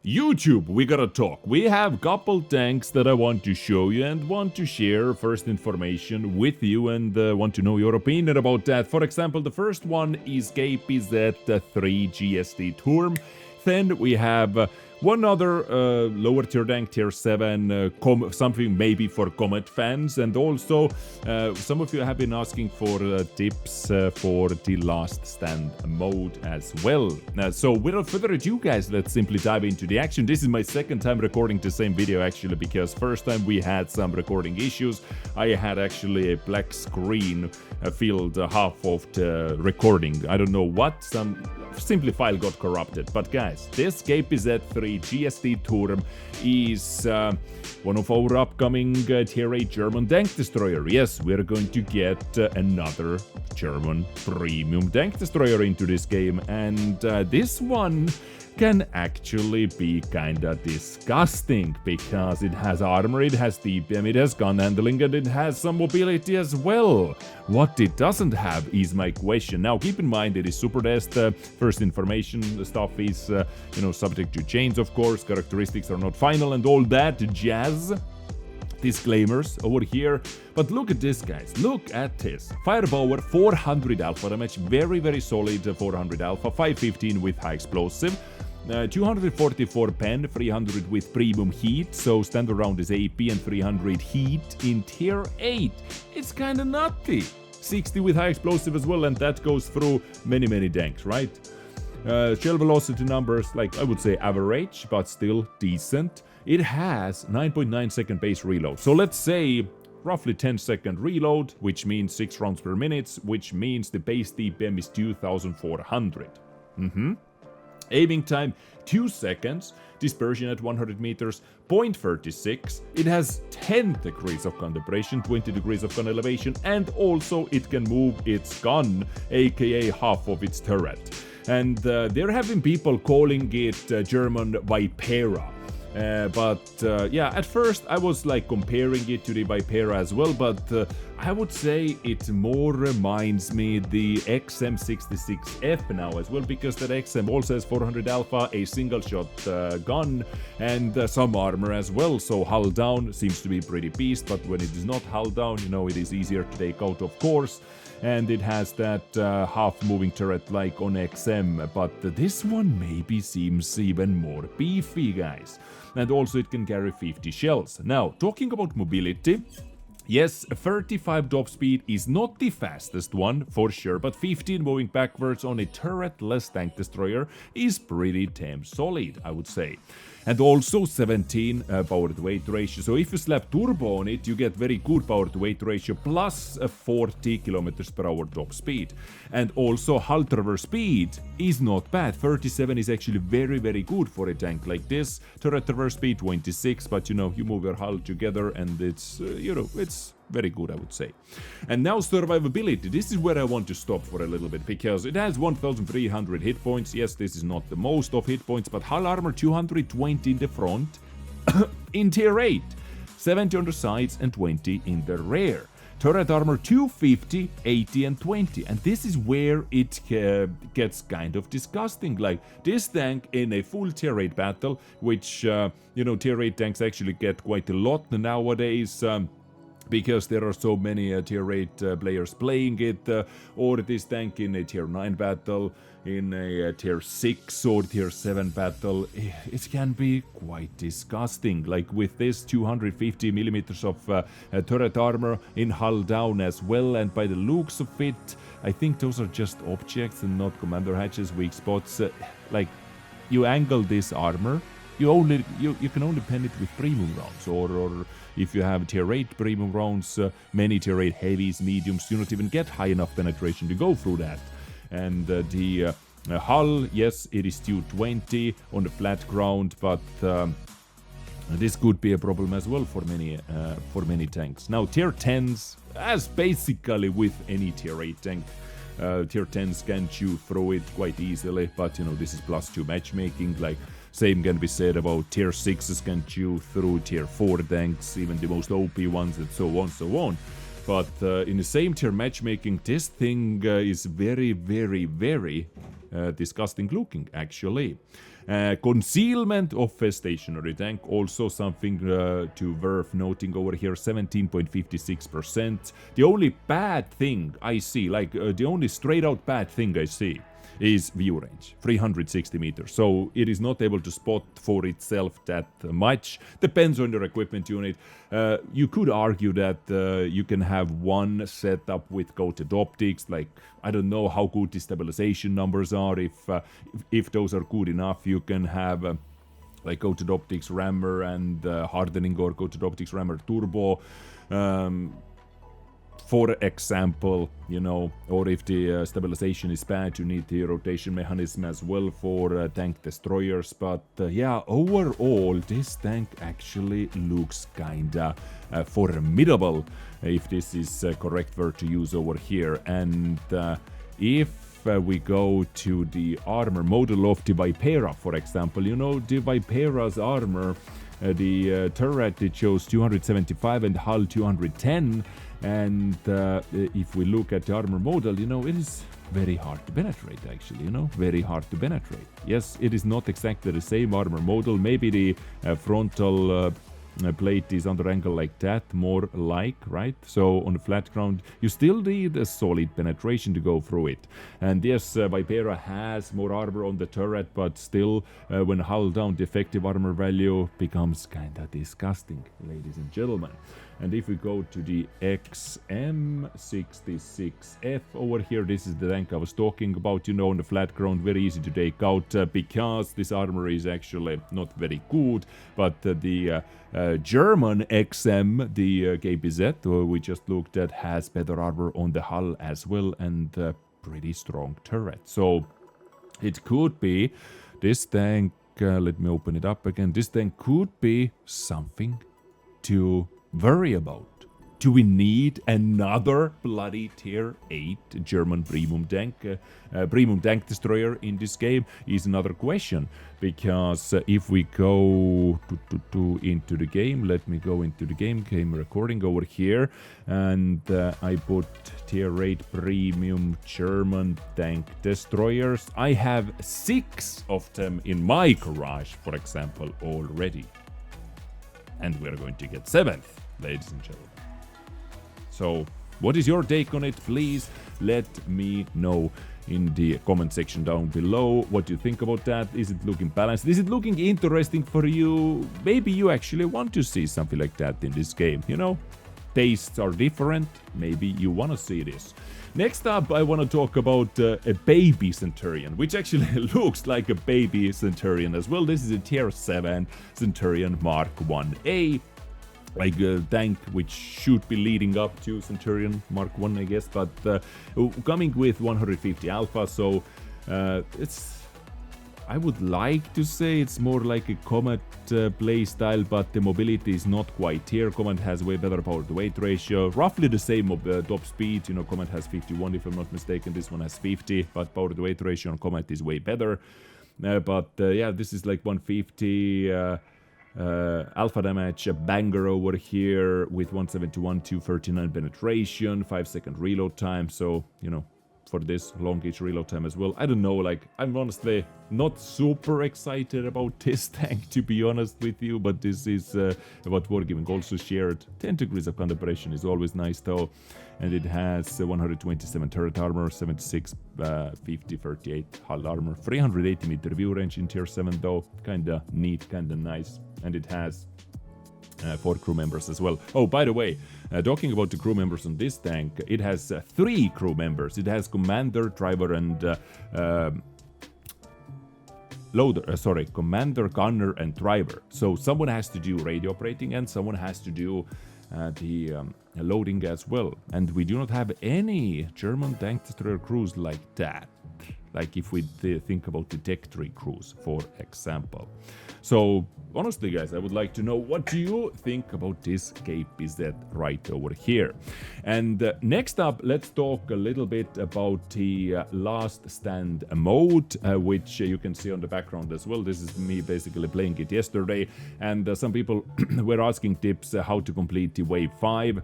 YouTube, we gotta talk. We have couple tanks that I want to show you and want to share first information with you and want to know your opinion about that. For example, the first one is KPZ 3 GST TURM. Then we have one other lower tier tank, tier 7, something maybe for Comet fans, and also some of you have been asking for tips for the last stand mode as well. So without further ado guys, let's simply dive into the action. This is my second time recording the same video actually, because first time we had some recording issues. I had actually a black screen filled half of the recording. I don't know what, some simply file got corrupted. But guys, this KPZ 3 GST TURM is one of our upcoming tier 8 German tank destroyer. Yes, we're going to get another German premium tank destroyer into this game, and this one can actually be kinda disgusting because it has armor, it has DPM, it has gun handling, and it has some mobility as well. What it doesn't have is my question. Now keep in mind it is Supertest, first information stuff is subject to change of course, characteristics are not final and all that jazz. Disclaimers over here, but look at this guys, look at this. Firepower 400 alpha damage, very solid 400 alpha, 515 with high explosive. 244 pen, 300 with premium heat, so standard round is AP and 300 heat in tier 8. It's kinda nutty. 60 with high explosive as well, and that goes through many tanks, right? Shell velocity numbers, like I would say average, but still decent. It has 9.9 second base reload, so let's say roughly 10-second reload, which means 6 rounds per minute, which means the base DPM is 2400. Aiming time 2 seconds, dispersion at 100 meters, 0.36. It has 10 degrees of gun depression, 20 degrees of gun elevation, and also it can move its gun, aka half of its turret. And there have been people calling it German Vipera. Yeah, at first I was like comparing it to the Vipera as well, but I would say it more reminds me the XM66F now as well, because that XM also has 400 alpha, a single shot gun, and some armor as well. So hull down seems to be pretty beast, but when it is not hull down, it is easier to take out of course. And it has that half moving turret like on XM, but this one maybe seems even more beefy guys. And also it can carry 50 shells. Now, talking about mobility, yes, 35 top speed is not the fastest one, for sure, but 15 moving backwards on a turret-less tank destroyer is pretty damn solid, I would say. And also 17 power-to-weight ratio, so if you slap turbo on it, you get very good power-to-weight ratio, plus 40 km/h top speed. And also hull traverse speed is not bad, 37 is actually very good for a tank like this. Turret traverse speed 26, but you move your hull together and it's, it's very good, I would say. And now survivability. This is where I want to stop for a little bit, because it has 1300 hit points. Yes, this is not the most of hit points, but hull armor 220 in the front in tier 8, 70 on the sides and 20 in the rear. Turret armor 250, 80 and 20, and this is where it gets kind of disgusting. Like this tank in a full tier 8 battle, which tier 8 tanks actually get quite a lot nowadays, because there are so many tier 8 players playing it, or this tank in a tier 9 battle, in a tier 6 or tier 7 battle, it can be quite disgusting. Like with this 250 millimeters of turret armor in hull down as well, and by the looks of it, I think those are just objects and not commander hatches, weak spots. Like you angle this armor, you can only pen it with premium rounds, or if you have tier 8 premium rounds, many tier 8 heavies, mediums do not even get high enough penetration to go through that. And the hull, yes, it is 220 on the flat ground, but this could be a problem as well for many tanks. Now tier 10s, as basically with any tier 8 tank, tier 10s can chew through it quite easily, but this is +2 matchmaking. Like same can be said about tier 6s can chew through tier 4 tanks, even the most OP ones, and so on. But in the same tier matchmaking, this thing is very disgusting looking actually. Concealment of a stationary tank, also something to worth noting over here, 17.56%. The only bad thing I see, like the only straight out bad thing I see, is view range, 360 meters. So it is not able to spot for itself that much. Depends on your equipment unit. You could argue that you can have one setup with coated optics. Like, I don't know how good the stabilization numbers are. If those are good enough, you can have like coated optics rammer and hardening, or coated optics rammer turbo. For example, you know, or if the stabilization is bad, you need the rotation mechanism as well for tank destroyers. But yeah, overall, this tank actually looks kinda formidable, if this is correct word to use over here. And if we go to the armor model of the Vipera, for example, you know, the Vipera's armor, the turret, it shows 275 and hull 210. And if we look at the armor model, you know, it is very hard to penetrate, actually, you know, very hard to penetrate. Yes, it is not exactly the same armor model. Maybe the frontal plate is under angle like that, more like, right? So on the flat ground, you still need a solid penetration to go through it. And yes, Vipera has more armor on the turret, but still, when hull down, the effective armor value becomes kinda disgusting, ladies and gentlemen. And if we go to the XM66F over here, this is the tank I was talking about, you know, on the flat ground, very easy to take out because this armor is actually not very good. But the German XM, the KPZ, we just looked at, has better armor on the hull as well, and pretty strong turret. So it could be this tank, let me open it up again, this tank could be something to worry about. Do we need another bloody tier 8 German premium tank destroyer in this game is another question. Because if we go into the game, let me go into the game recording over here, and I put tier 8 premium German tank destroyers. I have 6 of them in my garage, for example, already. And we're going to get 7th, ladies and gentlemen. So, what is your take on it? Please let me know in the comment section down below what you think about that. Is it looking balanced? Is it looking interesting for you? Maybe you actually want to see something like that in this game, you know? Tastes are different. Maybe you want to see this. Next up, I want to talk about a baby Centurion, which actually looks like a baby Centurion as well. This is a tier 7 Centurion Mark IA, like a tank which should be leading up to Centurion Mark I, I guess, but coming with 150 alpha, so it's, I would like to say it's more like a Comet playstyle, but the mobility is not quite here. Comet has way better power to weight ratio, roughly the same of the top speed. You know, Comet has 51 if I'm not mistaken, this one has 50, but power to weight ratio on Comet is way better. Yeah, this is like 150 alpha damage, a banger over here with 171, 239 penetration, 5-second reload time, so, you know, for this longish reload time as well. I don't know, like, I'm honestly not super excited about this tank, to be honest with you, but this is what Wargaming also shared. 10 degrees of calibration is always nice though, and it has 127 turret armor, 76, 50, 38 hull armor, 380 meter view range in tier 7 though, kinda neat, kinda nice, and it has 4 crew members as well. Oh, by the way, talking about the crew members on this tank, it has 3 crew members. It has commander, driver, and commander, gunner, and driver. So someone has to do radio operating, and someone has to do the loading as well. And we do not have any German tank destroyer crews like that. Like if we think about the Tech Tree crews, for example. So, honestly guys, I would like to know, what do you think about this KPZ right over here? And next up, let's talk a little bit about the last stand mode, which you can see on the background as well. This is me basically playing it yesterday, and some people were asking tips how to complete the wave 5.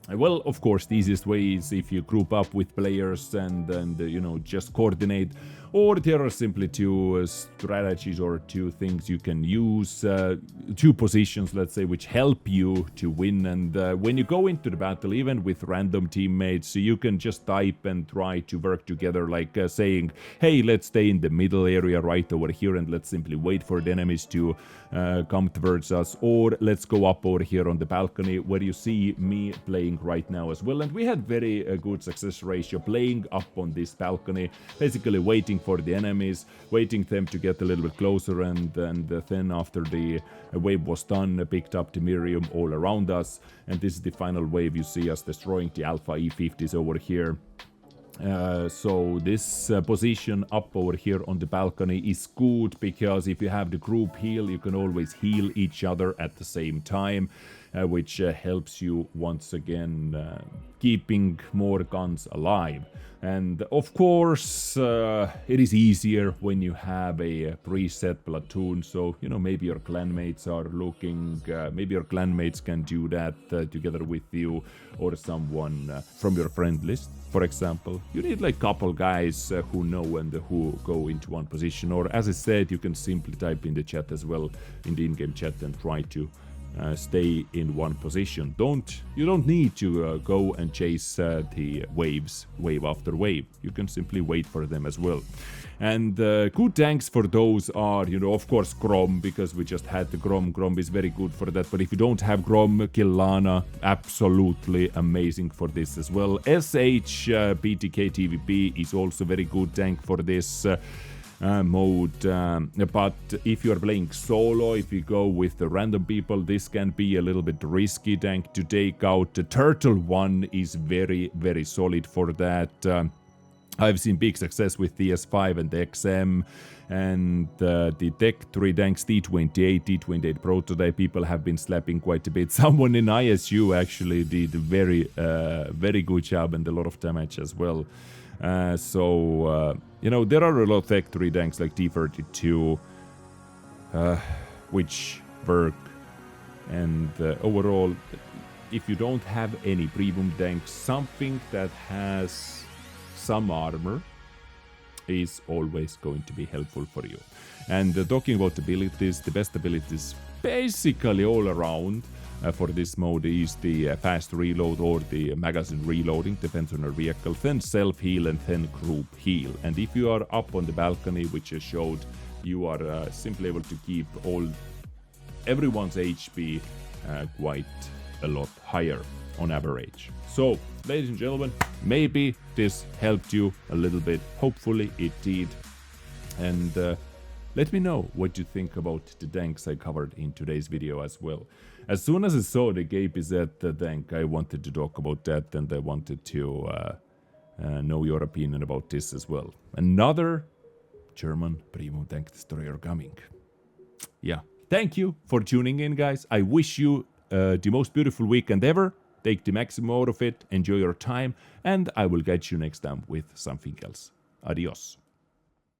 Well, of course, the easiest way is if you group up with players and you know, just coordinate. Or there are simply two strategies or two things you can use, two positions, let's say, which help you to win. And when you go into the battle, even with random teammates, you can just type and try to work together, like saying, hey, let's stay in the middle area right over here and let's simply wait for the enemies to come towards us. Or let's go up over here on the balcony where you see me playing right now as well. And we had very good success ratio playing up on this balcony, basically waiting for the enemies, waiting them to get a little bit closer, and then after the wave was done, picked up the Miriam all around us. And this is the final wave. You see us destroying the Alpha E50s over here. So this position up over here on the balcony is good, because if you have the group heal, you can always heal each other at the same time, which helps you once again keeping more guns alive. And of course, it is easier when you have a preset platoon, so you know, maybe your clanmates are looking, maybe your clanmates can do that together with you, or someone from your friend list, for example. You need like couple guys who know and who go into one position, or as I said, you can simply type in the chat as well, in the in-game chat, and try to stay in one position. You don't need to go and chase the waves, wave after wave. You can simply wait for them as well. And good tanks for those are, you know, of course, Grom, because we just had the Grom. Grom is very good for that. But if you don't have Grom, Killana, absolutely amazing for this as well. SH BTK TVP is also very good tank for this mode, but if you are playing solo, if you go with the random people, this can be a little bit risky tank to take out. The Turtle one is very, very solid for that. I've seen big success with the S5 and the XM, and the Tech 3 tanks, T28, T28 prototype, people have been slapping quite a bit. Someone in ISU actually did a very good job and a lot of damage as well. You know, there are a lot of Tech 3 tanks like T32, which work, and overall, if you don't have any premium tanks, something that has some armor is always going to be helpful for you. And talking about abilities, the best abilities basically all around for this mode is the fast reload or the magazine reloading, depends on the vehicle, then self-heal and then group heal. And if you are up on the balcony, which I showed, you are simply able to keep everyone's HP quite a lot higher on average. So, ladies and gentlemen, maybe this helped you a little bit. Hopefully it did. And let me know what you think about the tanks I covered in today's video as well. As soon as I saw the KPZ tank, I wanted to talk about that, and I wanted to know your opinion about this as well. Another German premium tank destroyer coming. Yeah, thank you for tuning in, guys. I wish you the most beautiful weekend ever. Take the maximum out of it, enjoy your time, and I will catch you next time with something else. Adios.